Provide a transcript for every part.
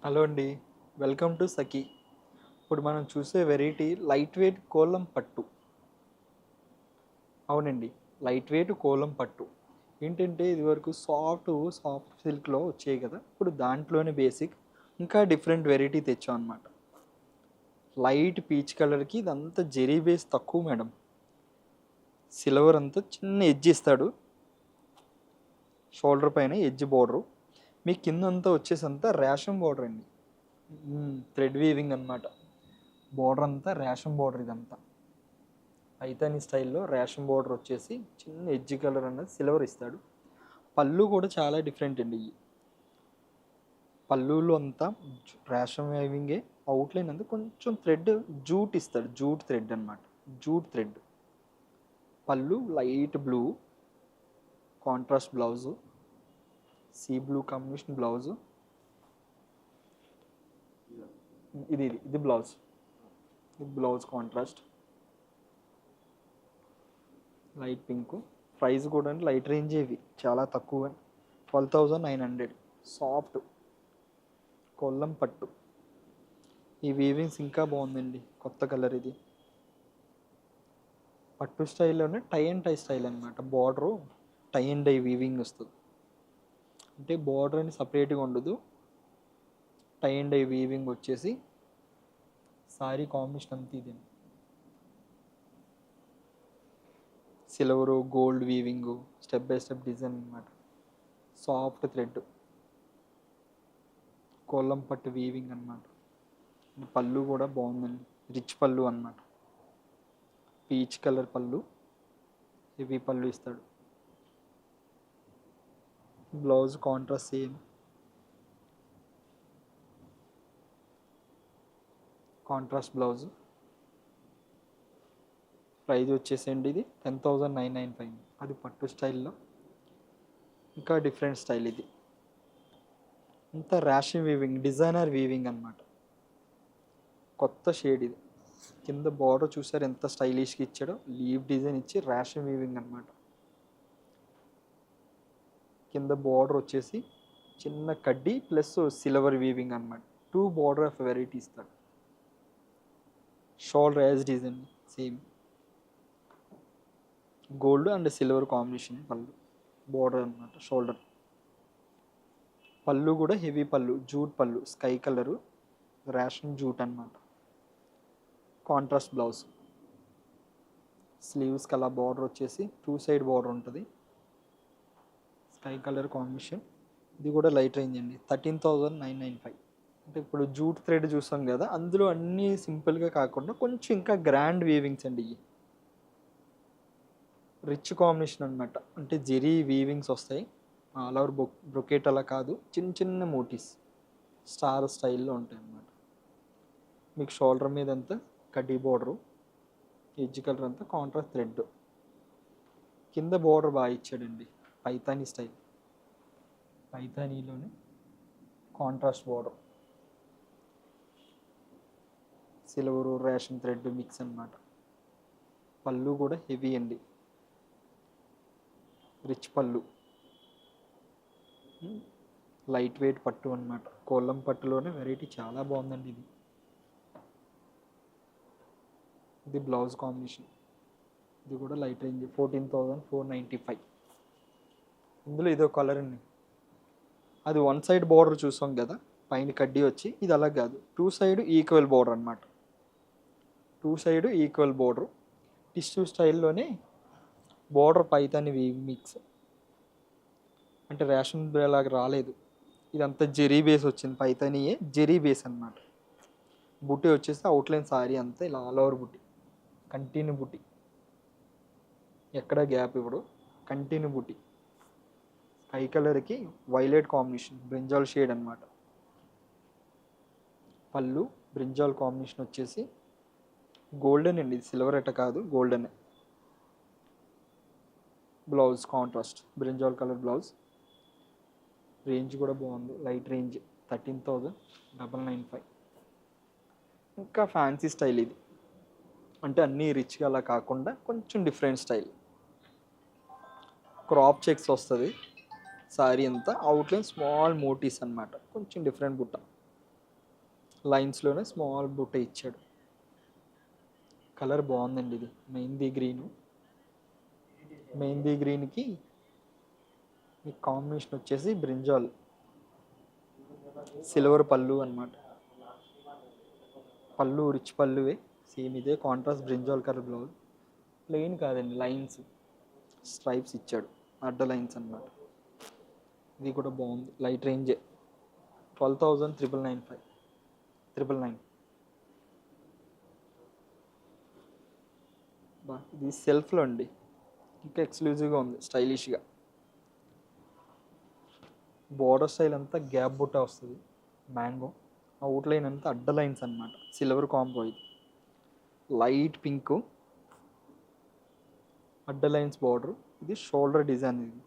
Hello అండి, welcome to సఖీ. ఇప్పుడు మనం చూసే వెరైటీ లైట్ వెయిట్ కోలం పట్టు. అవునండి, లైట్ వెయిట్ కోలం పట్టు. ఏంటంటే ఇదివరకు సాఫ్ట్ సిల్క్లో వచ్చాయి కదా, ఇప్పుడు దాంట్లోనే బేసిక్ ఇంకా డిఫరెంట్ వెరైటీ తెచ్చాం అనమాట. లైట్ పీచ్ కలర్కి ఇదంతా జెరీ బేస్ తక్కువ మేడం. సిల్వర్ అంతా చిన్న ఎడ్జ్ ఇస్తాడు, షోల్డర్ పైన ఎడ్జ్ బోర్డరు. మీ కింద అంతా వచ్చేసంతా రేషం బోర్డర్ అండి. థ్రెడ్ వీవింగ్ అనమాట. బోర్డర్ అంతా రేషం బోర్డర్ ఇదంతా. పైతాని స్టైల్లో రేషన్ బోర్డర్ వచ్చేసి చిన్న ఎడ్జ్ కలర్ అన్నది సిల్వర్ ఇస్తాడు. పళ్ళు కూడా చాలా డిఫరెంట్ అండి. ఈ పళ్ళులో అంతా రేషన్ వేవింగే, అవుట్లైన్ అంతా కొంచెం థ్రెడ్ జూట్ ఇస్తాడు, జూట్ థ్రెడ్ అనమాట. Jute thread. పళ్ళు light blue, contrast blouse, sea blue combination blouse. ఇది బ్లౌజ్. ఇది blouse contrast light pink. Price కూడా లైట్ రేంజ్, ఇవి చాలా తక్కువ, 12,900. సాఫ్ట్ కొల్లం పట్టు. ఈ వీవింగ్స్ ఇంకా బాగుందండి, కొత్త కలర్ ఇది. పట్టు స్టైల్లోనే టై అండ్ టై స్టైల్ అనమాట. Border tie and dye weaving వస్తుంది. అంటే బార్డర్ అని సపరేట్గా ఉండదు, టై అండ్ డై వీవింగ్ వచ్చేసి సారీ కాంబినేషన్ అంతా ఇది. Silver gold weaving, step by step design అనమాట. సాఫ్ట్ థ్రెడ్ కోలం పట్టు వీవింగ్ అనమాట. పళ్ళు కూడా బాగుందండి, రిచ్ పళ్ళు అనమాట. పీచ్ కలర్ పళ్ళు, హెవీ పళ్ళు ఇస్తాడు. Blouse contrast same, contrast blouse. Price వచ్చేసేయండి ఇది 10,995. అది పట్టు స్టైల్లో ఇంకా డిఫరెంట్ స్టైల్ ఇది. ఇంత ర్యాషింగ్ వీవింగ్, డిజైనర్ వీవింగ్ అనమాట. కొత్త షేడ్ ఇది. కింద బార్డర్ చూసారు ఎంత స్టైలిష్గా ఇచ్చాడో, లీవ్ డిజైన్ ఇచ్చి ర్యాషింగ్ వీవింగ్ అనమాట. కింద బార్డర్ వచ్చేసి చిన్న కడ్డీ ప్లస్ సిల్వర్ వీవింగ్ అనమాట. టూ బార్డర్ ఆఫ్ వెరైటీ ఇస్తాడు. Shoulder as design same, gold and silver combination పళ్ళు, బార్డర్ అనమాట. షోల్డర్ పళ్ళు కూడా హెవీ పళ్ళు, జూట్ పళ్ళు, స్కై కలరు రేషన్ జూట్ అనమాట. Contrast blouse. స్లీవ్స్కి అలా బార్డర్ వచ్చేసి టూ సైడ్ బార్డర్ ఉంటుంది, స్కై కలర్ కాంబినేషన్. ఇది కూడా లైట్ రేంజ్ అండి, 13,995. అంటే ఇప్పుడు జూట్ థ్రెడ్ చూసాం కదా, అందులో అన్నీ సింపుల్గా కాకుండా కొంచెం ఇంకా గ్రాండ్ వీవింగ్స్ అండి. ఇవి రిచ్ కాంబినేషన్ అనమాట. అంటే జెరీ వీవింగ్స్ వస్తాయి, ఆల్ ఓవర్ బ్రొకేట్ అలా కాదు, చిన్న చిన్న మోటీస్ స్టార్ స్టైల్లో ఉంటాయి అన్నమాట. మీకు షోల్డర్ మీద అంతా కడ్డీ బోర్డరు, ఎడ్జ్ కలర్ అంతా కాంట్రాస్ట్ థ్రెడ్. కింద బోర్డర్ బాగా ఇచ్చాడండి, పైతానీ స్టైల్. పైతానీలోనే కాంట్రాస్ట్ బోర్డర్, సిల్వరు రేషన్ థ్రెడ్ మిక్స్ అనమాట. పళ్ళు కూడా హెవీ అండి, రిచ్ పళ్ళు. లైట్ వెయిట్ పట్టు అనమాట. కోలం పట్టులోనే వెరైటీ చాలా బాగుందండి ఇది. ఇది బ్లౌజ్ కాంబినేషన్. ఇది కూడా లైట్ రేంజ్, 14,495. ఇందులో ఇదో కలర్ అండి. అది వన్ సైడ్ బార్డర్ చూసాం కదా, పైన కడ్డీ వచ్చి, ఇది అలా కాదు, టూ సైడ్ ఈక్వల్ బార్డర్ అనమాట. Two side equal border, tissue స్టైల్లోనే బార్డర్ పైతాని మిక్స్. అంటే రేషన్ లాగా రాలేదు, ఇదంతా జెరీ బేస్ వచ్చింది. పైతానియే జెరీ బేస్ అనమాట. బుట్టి వచ్చేసి అవుట్లైన్ సారీ అంతా ఇలా ఆల్ ఓవర్ బుట్టి, కంటిన్యూ బుట్టి, ఎక్కడ గ్యాప్ ఇవ్వడు, కంటిన్యూ బుట్టి. స్కై కలర్కి వైలెట్ కాంబినేషన్, బ్రింజాల్ షేడ్ అనమాట. పళ్ళు బ్రింజాల్ కాంబినేషన్ వచ్చేసి గోల్డెన్ అండి, సిల్వర్ ఎట కాదు, golden. Blouse contrast brinjal colour blouse. Range కూడా బాగుంది, లైట్ రేంజ్, 13,995. ఇంకా ఫ్యాన్సీ స్టైల్ ఇది. అంటే అన్నీ రిచ్గా అలా కాకుండా కొంచెం డిఫరెంట్ స్టైల్. క్రాప్ చెక్స్ వస్తుంది సారీ అంతా, అవుట్లైన్ స్మాల్ మోటీస్ అనమాట, కొంచెం డిఫరెంట్ బుట్ట. లైన్స్లోనే స్మాల్ బుట్ట ఇచ్చాడు. కలర్ బాగుందండి. ఇది మెహందీ గ్రీను. మెహందీ గ్రీన్కి ఈ కాంబినేషన్ వచ్చేసి బ్రింజాల్ సిల్వర్ పళ్ళు అన్నమాట. పళ్ళు రిచ్ పళ్ళువే, సేమ్ ఇదే contrast brinjal colour blouse. Plain కాదండి, లైన్స్ స్ట్రైప్స్ ఇచ్చాడు, అడ్డ లైన్స్ అన్నమాట. ఇది కూడా బాగుంది, లైట్ రేంజే. 12,995 999. బా ఇది సెల్ఫ్లో అండి, ఇంకా ఎక్స్క్లూజివ్గా ఉంది, స్టైలిష్గా. బోర్డర్ స్టైల్ అంతా గ్యాప్ బుట్ట వస్తుంది, మ్యాంగో. అవుట్ లైన్ అంతా అడ్డ లైన్స్ అన్నమాట, సిల్వర్ కాంబో. ఇది లైట్ పింక్ అడ్డ లైన్స్ బార్డర్. ఇది షోల్డర్ డిజైన్. ఇది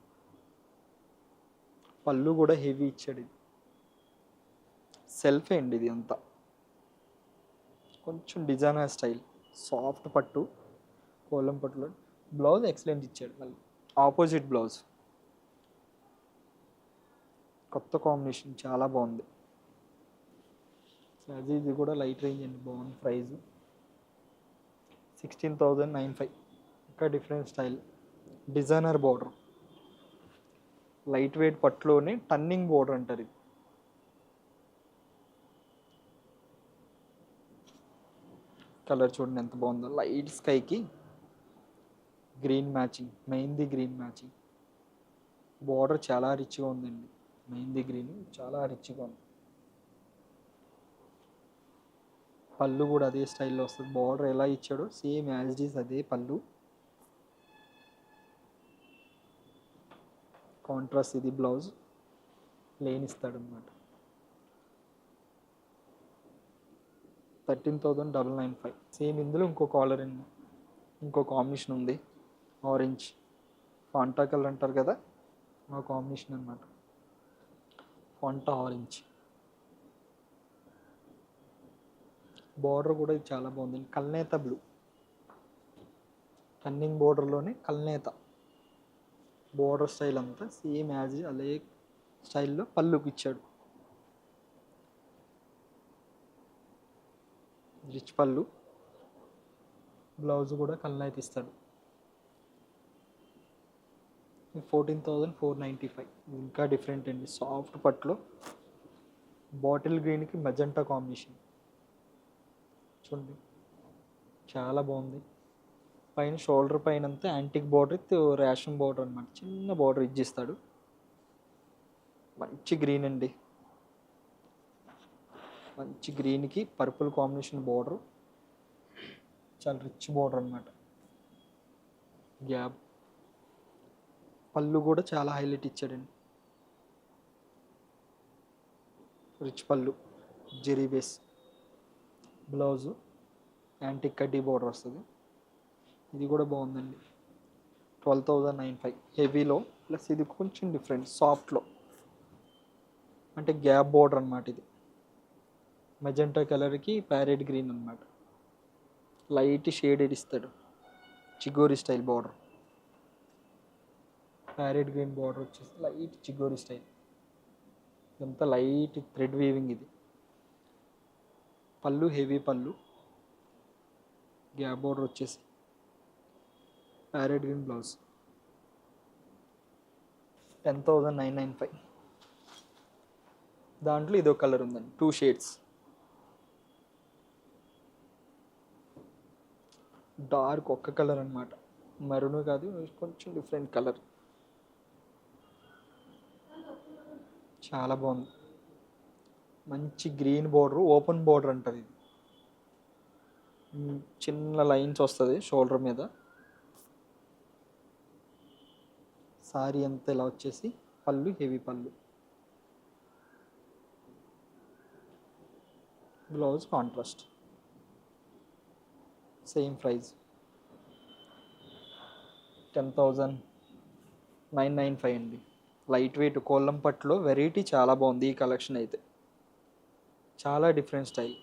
పళ్ళు కూడా హెవీ ఇచ్చాడు. ఇది సెల్ఫే అండి, ఇది అంతా కొంచెం డిజైనర్ స్టైల్, సాఫ్ట్ పట్టు, కోలం పట్టులో. బ్లౌజ్ ఎక్సలెంట్ ఇచ్చాడు. మళ్ళీ ఆపోజిట్ బ్లౌజ్, కొత్త కాంబినేషన్, చాలా బాగుంది. అది ఇది కూడా లైట్ రేంజ్ అండి, బాగుంది. ప్రైస్ 16,995. ఇంకా different style, designer border, light weight పట్టులోనే టర్నింగ్ బార్డర్ అంటారు. ఇది కలర్ చూడండి ఎంత బాగుందో, లైట్ స్కైకి green matching, mehndi green matching. Border చాలా రిచ్గా ఉందండి, మెహందీ గ్రీన్ చాలా రిచ్గా ఉంది. పళ్ళు కూడా అదే స్టైల్లో వస్తుంది. బార్డర్ ఎలా ఇచ్చాడో సేమ్ యాజ్ ఇట్ ఈస్ అదే పళ్ళు. కాంట్రాస్ట్ ఇది బ్లౌజ్, ప్లెయిన్ ఇస్తాడు అనమాట. 13,995. సేమ్ ఇందులో ఇంకో కాలర్ అండి, ఇంకో కాంబినేషన్ ఉంది. ఆరెంజ్ ఫాంటా కలర్ అంటారు కదా, ఆ కాంబినేషన్ అనమాట. Fanta orange. బార్డర్ కూడా ఇది చాలా బాగుంది, కల్నేత బ్లూ. టర్నింగ్ బార్డర్లోనే కల్నేత బార్డర్ స్టైల్ అంతా సేమ్ యాజ్ అదే స్టైల్లో పళ్ళుకి ఇచ్చాడు. రిచ్ పళ్ళు, బ్లౌజ్ కూడా కల్నేత ఇస్తాడు. 14,495. ఇంకా డిఫరెంట్ అండి, సాఫ్ట్ పట్టులో బాటిల్ గ్రీన్కి మెజెంటా కాంబినేషన్. చూడండి చాలా బాగుంది. పైన షోల్డర్ పైన అంతా యాంటిక్ బార్డర్, రేషన్ బార్డర్ అనమాట, చిన్న బార్డర్ ఇచ్చిస్తాడు. మంచి గ్రీన్ అండి, మంచి గ్రీన్కి పర్పుల్ కాంబినేషన్ బార్డర్, చాలా రిచ్ బార్డర్ అనమాట. గ్యాప్ పళ్ళు కూడా చాలా హైలైట్ ఇచ్చాడండి, రిచ్ పళ్ళు, జెరీ బేస్. బ్లౌజు యాంటిక్ కడ్డీ బార్డర్ వస్తుంది. ఇది కూడా బాగుందండి. 12,995 హెవీలో, ప్లస్ ఇది కొంచెం డిఫరెంట్ సాఫ్ట్లో, అంటే గ్యాప్ బార్డర్ అనమాట. ఇది మెజెంటా కలర్కి ప్యారెట్ గ్రీన్ అనమాట, లైట్ షేడెడ్ ఇస్తాడు. చిగోరి style border, parrot green border వచ్చేసి లైట్ చిగోరి స్టైల్. ఇదంతా లైట్ థ్రెడ్ వీవింగ్. ఇది పళ్ళు హెవీ పళ్ళు, గ్యాప్ బార్డర్ వచ్చేసి ప్యారెట్ గ్రీన్ బ్లౌజ్. 10,995. దాంట్లో ఇదో కలర్ ఉందండి, 2 షేడ్స్. డార్క్ ఒక్క కలర్ అనమాట, మరూన్ కాదు, కొంచెం డిఫరెంట్ కలర్. చాలా బాగుంది, మంచి గ్రీన్ బార్డర్, ఓపెన్ బార్డర్ అంటారు ఇది. చిన్న లైన్స్ వస్తుంది షోల్డర్ మీద. సారీ అంతా ఇలా వచ్చేసి పళ్ళు హెవీ పళ్ళు, బ్లౌజ్ కాంట్రాస్ట్. సేమ్ ప్రైస్ 10,995 అండి. లైట్ వెయిట్ కోలం పట్టులో వెరైటీ చాలా బాగుంది. ఈ కలెక్షన్ అయితే చాలా డిఫరెంట్ స్టైల్.